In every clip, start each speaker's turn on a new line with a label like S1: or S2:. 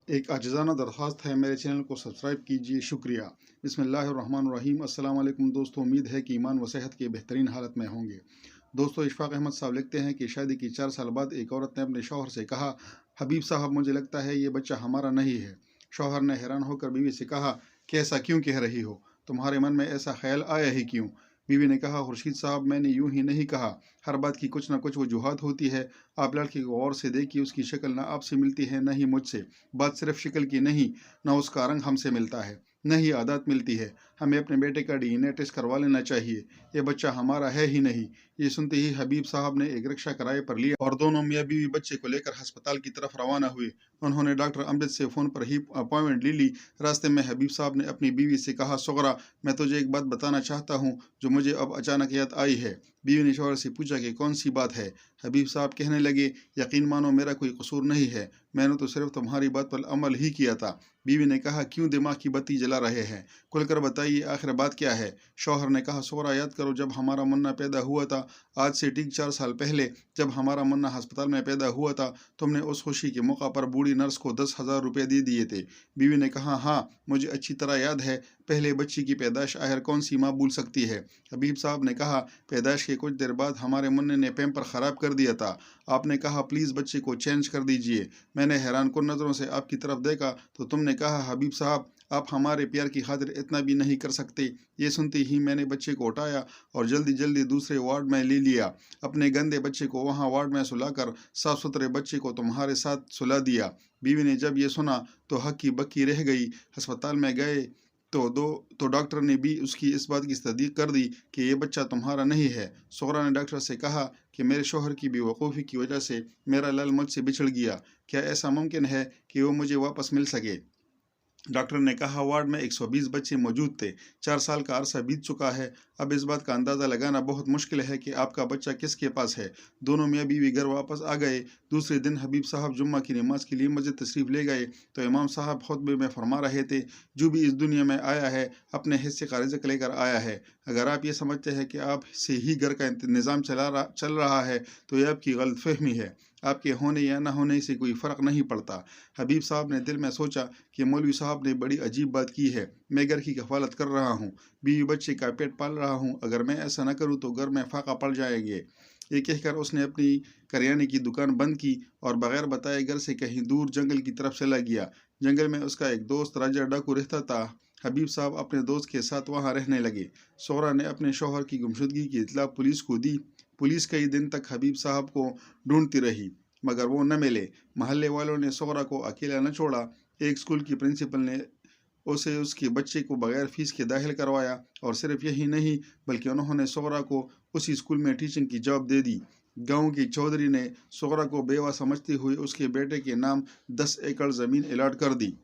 S1: एक आजिज़ाना दरख्वास्त है, मेरे चैनल को सब्सक्राइब कीजिए, शुक्रिया। बिस्मिल्लाहिर्रहमानिर्रहीम। अस्सलाम वालेकुम दोस्तों, उम्मीद है कि ईमान व सेहत की बेहतरीन हालत में होंगे। दोस्तों, इशफाक अहमद साहब लिखते हैं कि शादी की 4 साल बाद एक औरत ने अपने शौहर से कहा, हबीब साहब मुझे लगता है ये बच्चा हमारा नहीं है। शौहर ने हैरान होकर बीवी से कहा, कैसा क्यों कह रही हो? तुम्हारे मन में ऐसा ख्याल आया ही क्यों? बीवी ने कहा, खुर्शीद साहब मैंने यूं ही नहीं कहा, हर बात की कुछ ना कुछ वजूहात होती है। आप लड़के को गौर से देखिए, उसकी शक्ल ना आपसे मिलती है न ही मुझसे। बात सिर्फ शक्ल की नहीं, न उसका रंग हमसे मिलता है, न ही आदत मिलती है। हमें अपने बेटे का डीएनए टेस्ट करवा लेना चाहिए। ये बच्चा हमारा है ही नहीं। ये सुनते ही हबीब साहब ने एक रिक्शा किराए पर लिया और दोनों मियाँ बीवी बच्चे को लेकर अस्पताल की तरफ रवाना हुए। उन्होंने डॉक्टर अमजद से फ़ोन पर ही अपॉइंटमेंट ले ली। रास्ते में हबीब साहब ने अपनी बीवी से कहा, सुगरा मैं तुझे एक बात बताना चाहता हूँ जो मुझे अब अचानक याद आई है। बीवी ने शौहर से पूछा कि कौन सी बात है? हबीब साहब कहने लगे, यकीन मानो मेरा कोई कसूर नहीं है, मैंने तो सिर्फ तुम्हारी बात पर अमल ही किया था। बीवी ने कहा, क्यों दिमाग की बत्ती जला रहे हैं? खुलकर बताइए आखिर बात क्या है? शौहर ने कहा, सोरा याद करो जब हमारा मुन्ना पैदा हुआ था, आज से ठीक 4 साल पहले जब हमारा मुन्ना अस्पताल में पैदा हुआ था, तुमने उस खुशी के मौका पर बूढ़ी नर्स को 10,000 रुपये दे दिए थे। बीवी ने कहा, हाँ मुझे अच्छी तरह याद है। पहले बच्ची की पैदाश आखिर कौन सी माँ भूल सकती है? हबीब साहब ने कहा, पैदाश के कुछ देर बाद हमारे मुन्ने ने पैम्पर ख़राब कर दिया था। आपने कहा प्लीज़ बच्चे को चेंज कर दीजिए। मैंने हैरान कुन नज़रों से आपकी तरफ देखा तो तुमने कहा, हबीब साहब आप हमारे प्यार की खातिर इतना भी नहीं कर सकते। ये सुनते ही मैंने बच्चे को उठाया और जल्दी जल्दी दूसरे वार्ड में ले लिया। अपने गंदे बच्चे को वहाँ वार्ड में सुलाकर साफ सुथरे बच्चे को तुम्हारे साथ सुला दिया। बीवी ने जब ये सुना तो हक्की बक्की रह गई। अस्पताल में गए तो डॉक्टर ने भी उसकी इस बात की तस्दीक कर दी कि ये बच्चा तुम्हारा नहीं है। सोहरा ने डॉक्टर से कहा कि मेरे शौहर की बेवकूफ़ी की वजह से मेरा लाल मुझसे बिछड़ गया। क्या ऐसा मुमकिन है कि वो मुझे वापस मिल सके? डॉक्टर ने कहा, वार्ड में 120 बच्चे मौजूद थे। 4 साल का अरसा बीत चुका है। अब इस बात का अंदाज़ा लगाना बहुत मुश्किल है कि आपका बच्चा किसके पास है। दोनों मियाँ बीवी घर वापस आ गए। दूसरे दिन हबीब साहब जुम्मा की नमाज के लिए मस्जिद तशरीफ़ ले गए तो इमाम साहब खुतबे में फरमा रहे थे, जो भी इस दुनिया में आया है अपने हिस्से का रिज़्क लेकर आया है। अगर आप ये समझते हैं कि आप से ही घर का निज़ाम चल रहा है तो ये आपकी गलतफहमी है। आपके होने या न होने से कोई फ़र्क नहीं पड़ता। हबीब साहब ने दिल में सोचा कि मौलवी साहब ने बड़ी अजीब बात की है। मैं घर की कफ़ालत कर रहा हूँ, बीवी बच्चे का पेट पाल रहा हूँ, अगर मैं ऐसा न करूँ तो घर में फाका पड़ जाएंगे। ये कहकर उसने अपनी करियाने की दुकान बंद की और बगैर बताए घर से कहीं दूर जंगल की तरफ चला गया। जंगल में उसका एक दोस्त राजा डाकू रहता था। हबीब साहब अपने दोस्त के साथ वहाँ रहने लगे। सोहरा ने अपने शौहर की गुमशुदगी की इत्तला पुलिस को दी। पुलिस कई दिन तक हबीब साहब को ढूंढती रही मगर वो न मिले। मोहल्ले वालों ने सोहरा को अकेला न छोड़ा। एक स्कूल की प्रिंसिपल ने उसे उसके बच्चे को बगैर फीस के दाखिल करवाया और सिर्फ यही नहीं बल्कि उन्होंने सोहरा को उसी स्कूल में टीचिंग की जॉब दे दी। गांव की चौधरी ने सोहरा को बेवा समझते हुए उसके बेटे के नाम 10 एकड़ ज़मीन अलॉट कर दी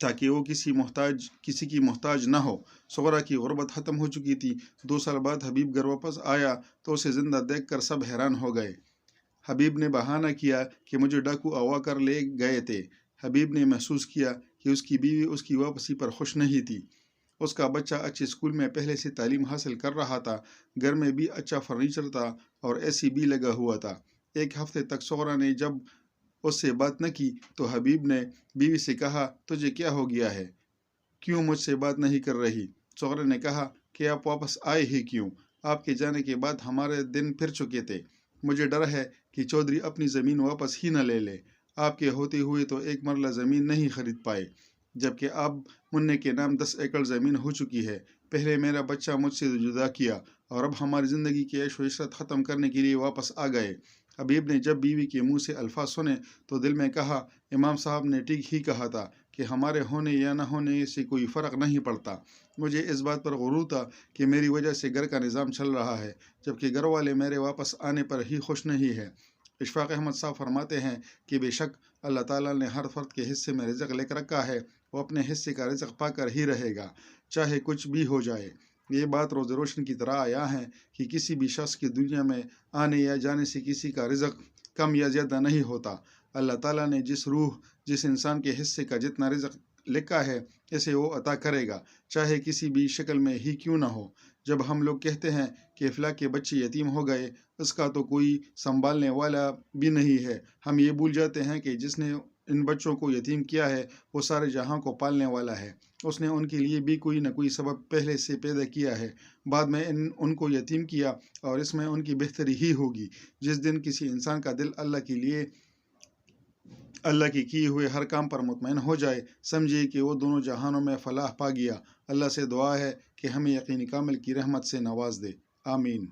S1: ताकि वो किसी की मोहताज ना हो। सोहरा की गुर्बत ख़त्म हो चुकी थी। 2 साल बाद हबीब घर वापस आया तो उसे ज़िंदा देखकर सब हैरान हो गए। हबीब ने बहाना किया कि मुझे डाकू अगवा कर ले गए थे। हबीब ने महसूस किया कि उसकी बीवी उसकी वापसी पर खुश नहीं थी। उसका बच्चा अच्छे स्कूल में पहले से तालीम हासिल कर रहा था। घर में भी अच्छा फर्नीचर था और एसी भी लगा हुआ था। एक हफ्ते तक सोहरा ने जब उससे बात न की तो हबीब ने बीवी से कहा, तुझे क्या हो गया है? क्यों मुझसे बात नहीं कर रही? सोहरा ने कहा कि आप वापस आए ही क्यों? आपके जाने के बाद हमारे दिन फिर चुके थे। मुझे डर है कि चौधरी अपनी ज़मीन वापस ही न ले ले। आपके होते हुए तो एक मरला ज़मीन नहीं खरीद पाए, जबकि अब मुन्ने के नाम 10 एकड़ ज़मीन हो चुकी है। पहले मेरा बच्चा मुझसे जुदा किया और अब हमारी ज़िंदगी की ऐश व इशरत ख़त्म करने के लिए वापस आ गए। हबीब ने जब बीवी के मुंह से अल्फाज सुने तो दिल में कहा, इमाम साहब ने ठीक ही कहा था कि हमारे होने या न होने से कोई फ़र्क नहीं पड़ता। मुझे इस बात पर गुरूर था कि मेरी वजह से घर का निज़ाम चल रहा है, जबकि घर वाले मेरे वापस आने पर ही खुश नहीं है। इशफाक अहमद साहब फरमाते हैं कि बेशक अल्लाह ताला ने हर फर्द के हिस्से में रिज़्क लिख रखा है, वो अपने हिस्से का रिज़्क पाकर ही रहेगा, चाहे कुछ भी हो जाए। ये बात रोज़ रोशन की तरह आया है कि किसी भी शख्स की दुनिया में आने या जाने से किसी का रिज़्क कम या ज़्यादा नहीं होता। अल्लाह ताला ने जिस इंसान के हिस्से का जितना रिज़्क लिखा है इसे वो अता करेगा, चाहे किसी भी शक्ल में ही क्यों ना हो। जब हम लोग कहते हैं कि फ़लाँ के बच्चे यतीम हो गए, उसका तो कोई संभालने वाला भी नहीं है, हम ये भूल जाते हैं कि जिसने ان بچوں کو یتیم کیا ہے وہ سارے جہاں کو پالنے والا ہے۔ اس نے ان کے لیے بھی کوئی نہ کوئی سبب پہلے سے پیدا کیا ہے، بعد میں ان کو یتیم کیا، اور اس میں ان کی بہتری ہی ہوگی۔ جس دن کسی انسان کا دل اللہ کی کیے ہوئے ہر کام پر مطمئن ہو جائے، سمجھیے کہ وہ دونوں جہانوں میں فلاح پا گیا۔ اللہ سے دعا ہے کہ ہمیں یقین کامل کی رحمت سے نواز دے، آمین۔